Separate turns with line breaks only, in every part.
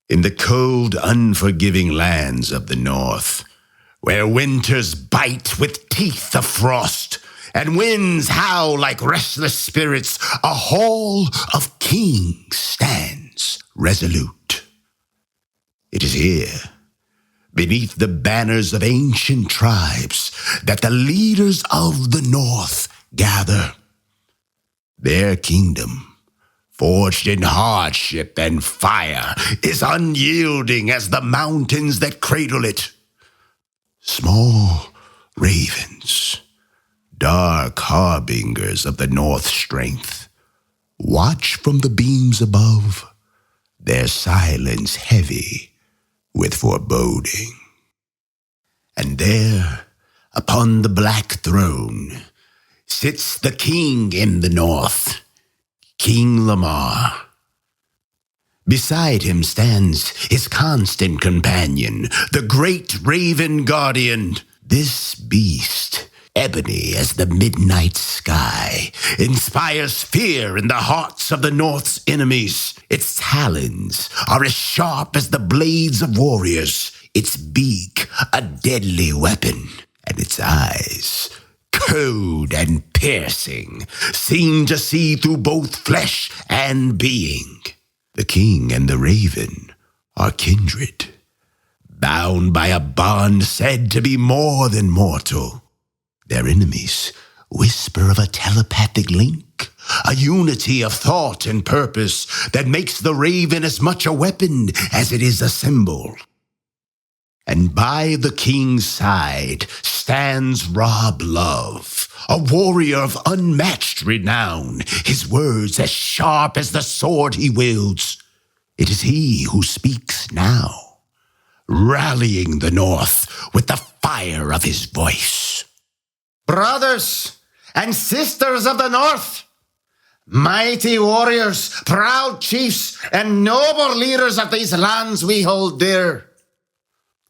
In the cold, unforgiving lands of the north, where winters bite with teeth of frost, and winds howl like restless spirits, a hall of kings stands resolute. It is here, beneath the banners of ancient tribes, that the leaders of the North gather. Their kingdom, forged in hardship and fire, is unyielding as the mountains that cradle it. Small ravens, dark harbingers of the North's strength, watch from the beams above, their silence heavy with foreboding. And there, upon the black throne, sits the king in the North, King Lamar. Beside him stands his constant companion, the great raven guardian. This beast, ebony as the midnight sky, inspires fear in the hearts of the North's enemies. Its talons are as sharp as the blades of warriors, its beak a deadly weapon, and its eyes, cold and piercing, seem to see through both flesh and being. The king and the raven are kindred, bound by a bond said to be more than mortal. Their enemies whisper of a telepathic link, a unity of thought and purpose that makes the raven as much a weapon as it is a symbol. And by the king's side stands Rob Love, a warrior of unmatched renown, his words as sharp as the sword he wields. It is he who speaks now, rallying the North with the fire of his voice. Brothers and sisters of the North, mighty warriors, proud chiefs, and noble leaders of these lands we hold dear,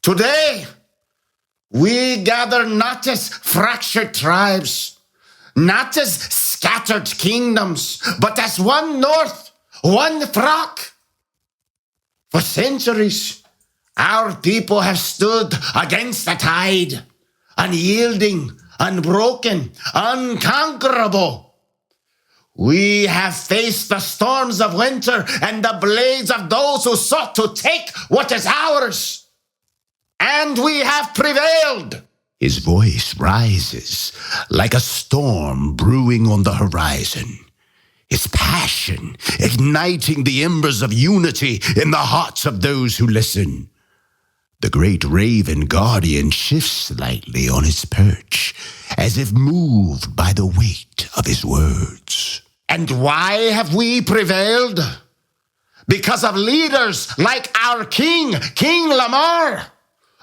today, we gather not as fractured tribes, not as scattered kingdoms, but as one North, one flock. For centuries, our people have stood against the tide, unyielding, unbroken, unconquerable. We have faced the storms of winter and the blades of those who sought to take what is ours. And we have prevailed. His voice rises like a storm brewing on the horizon, his passion igniting the embers of unity in the hearts of those who listen. The great raven guardian shifts slightly on his perch, as if moved by the weight of his words. And why have we prevailed? Because of leaders like our king, King Lamar.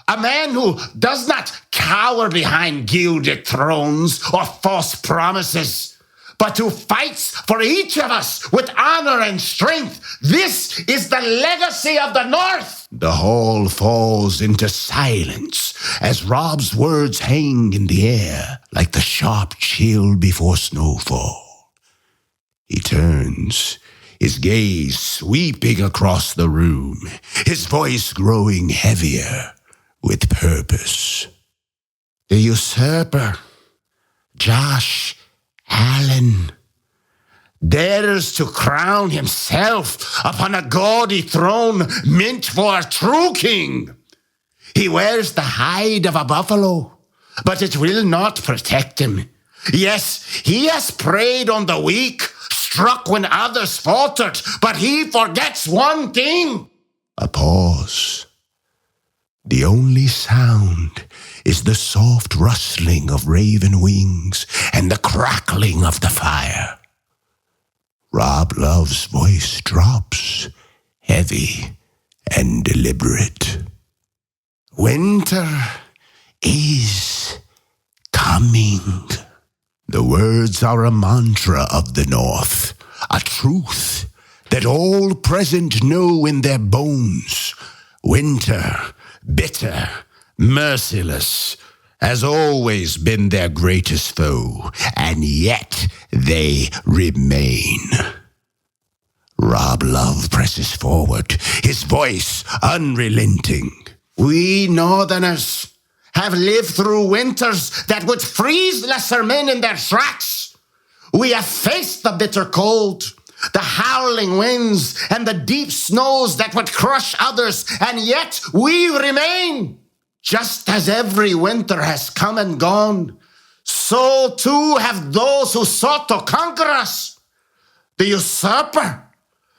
A man who does not cower behind gilded thrones or false promises, but who fights for each of us with honor and strength. This is the legacy of the North. The hall falls into silence as Rob's words hang in the air like the sharp chill before snowfall. He turns, his gaze sweeping across the room, his voice growing heavier with purpose. The usurper, Josh Allen, dares to crown himself upon a gaudy throne meant for a true king. He wears the hide of a buffalo, but it will not protect him. Yes, he has preyed on the weak, struck when others faltered, but he forgets one thing. A pause. The only sound is the soft rustling of raven wings and the crackling of the fire. Rob Love's voice drops, heavy and deliberate. Winter is coming. The words are a mantra of the North, a truth that all present know in their bones. Winter, bitter, merciless, has always been their greatest foe, and yet they remain. Rob Love presses forward, his voice unrelenting. We Northerners have lived through winters that would freeze lesser men in their tracks. We have faced the bitter cold, the howling winds, and the deep snows that would crush others, and yet we remain. Just as every winter has come and gone, so too have those who sought to conquer us. The usurper,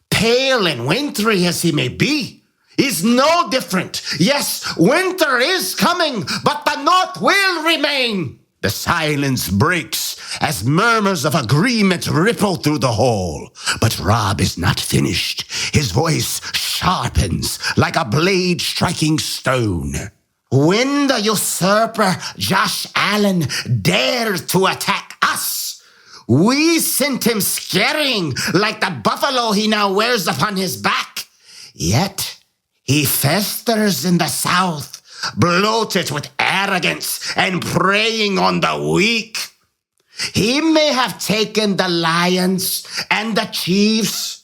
pale and wintry as he may be, is no different. Yes, winter is coming, but the North will remain. The silence breaks as murmurs of agreement ripple through the hall. But Rob is not finished. His voice sharpens like a blade striking stone. When the usurper Josh Allen dared to attack us, we sent him scurrying like the buffalo he now wears upon his back. Yet he festers in the South, bloated with arrogance and preying on the weak. He may have taken the lions and the chiefs,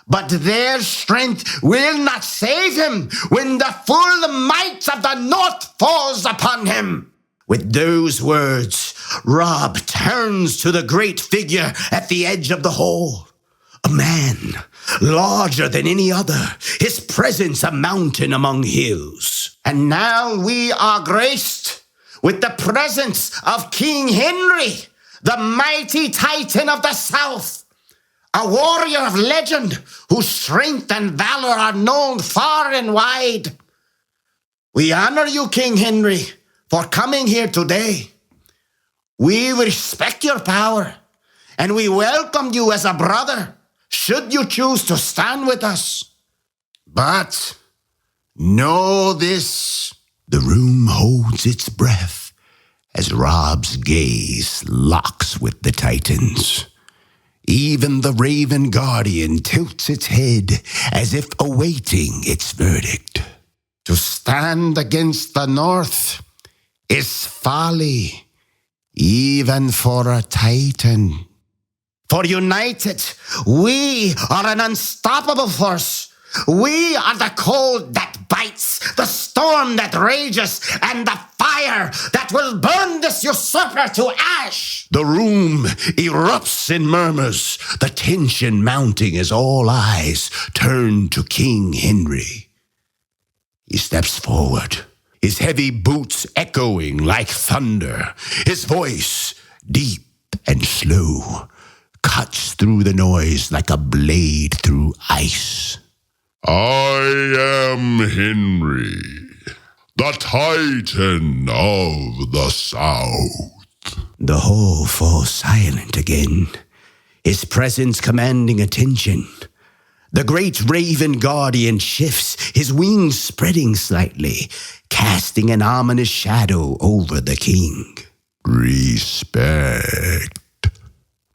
but their strength will not save him when the full might of the North falls upon him. With those words, Rob turns to the great figure at the edge of the hall. A man, larger than any other, his presence a mountain among hills. And now we are graced with the presence of King Henry, the mighty Titan of the South, a warrior of legend whose strength and valor are known far and wide. We honor you, King Henry, for coming here today. We respect your power, and we welcome you as a brother, should you choose to stand with us. But know this. The room holds its breath as Rob's gaze locks with the Titans. Even the Raven Guardian tilts its head as if awaiting its verdict. To stand against the North is folly, even for a Titan. For united, we are an unstoppable force. We are the cold that bites, the storm that rages, and the fire that will burn this usurper to ash. The room erupts in murmurs, the tension mounting as all eyes turn to King Henry. He steps forward, his heavy boots echoing like thunder. His voice, deep and slow, cuts through the noise like a blade through ice. I am Henry, the Titan of the South. The hall falls silent again, his presence commanding attention. The great Raven Guardian shifts, his wings spreading slightly, casting an ominous shadow over the king. Respect.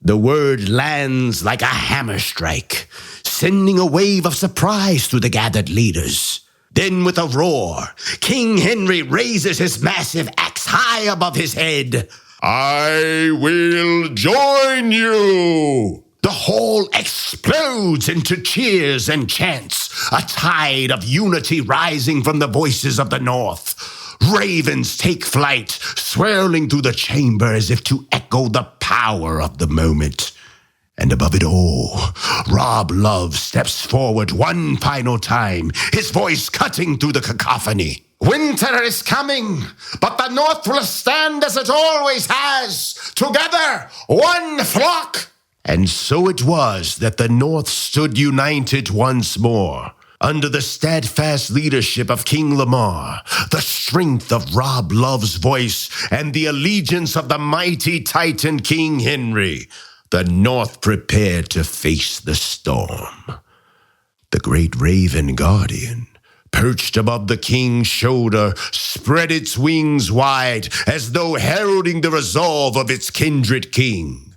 The word lands like a hammer strike, sending a wave of surprise through the gathered leaders. Then with a roar, King Henry raises his massive axe high above his head. I will join you! The hall explodes into cheers and chants, a tide of unity rising from the voices of the North. Ravens take flight, swirling through the chamber as if to echo the power of the moment. And above it all, Rob Love steps forward one final time, his voice cutting through the cacophony. Winter is coming, but the North will stand as it always has, together, one flock. And so it was that the North stood united once more, under the steadfast leadership of King Lamar, the strength of Rob Love's voice, and the allegiance of the mighty Titan King Henry. The North prepared to face the storm. The great Raven Guardian, perched above the king's shoulder, spread its wings wide as though heralding the resolve of its kindred king.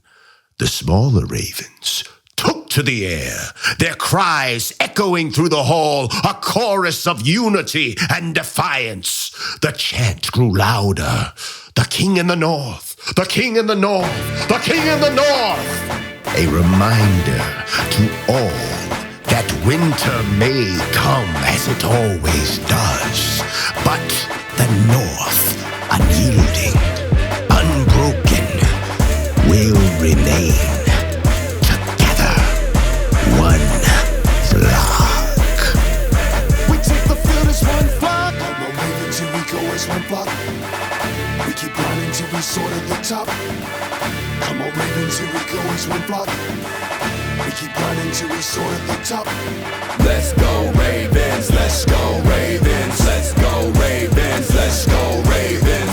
The smaller ravens took to the air, their cries echoing through the hall, a chorus of unity and defiance. The chant grew louder. The king in the north, the king in the north, the king in the north. A reminder to all that winter may come as it always does, but the North, unyielding, unbroken, will remain together, one flock.
We take the field as one flock. No Ravens, here we go as one flock. We keep grinding till we soar to the top. Come on, Ravens, here we go as one flock. We keep grinding till we soar to the top.
Let's go Ravens, let's go Ravens, let's go Ravens, let's go Ravens.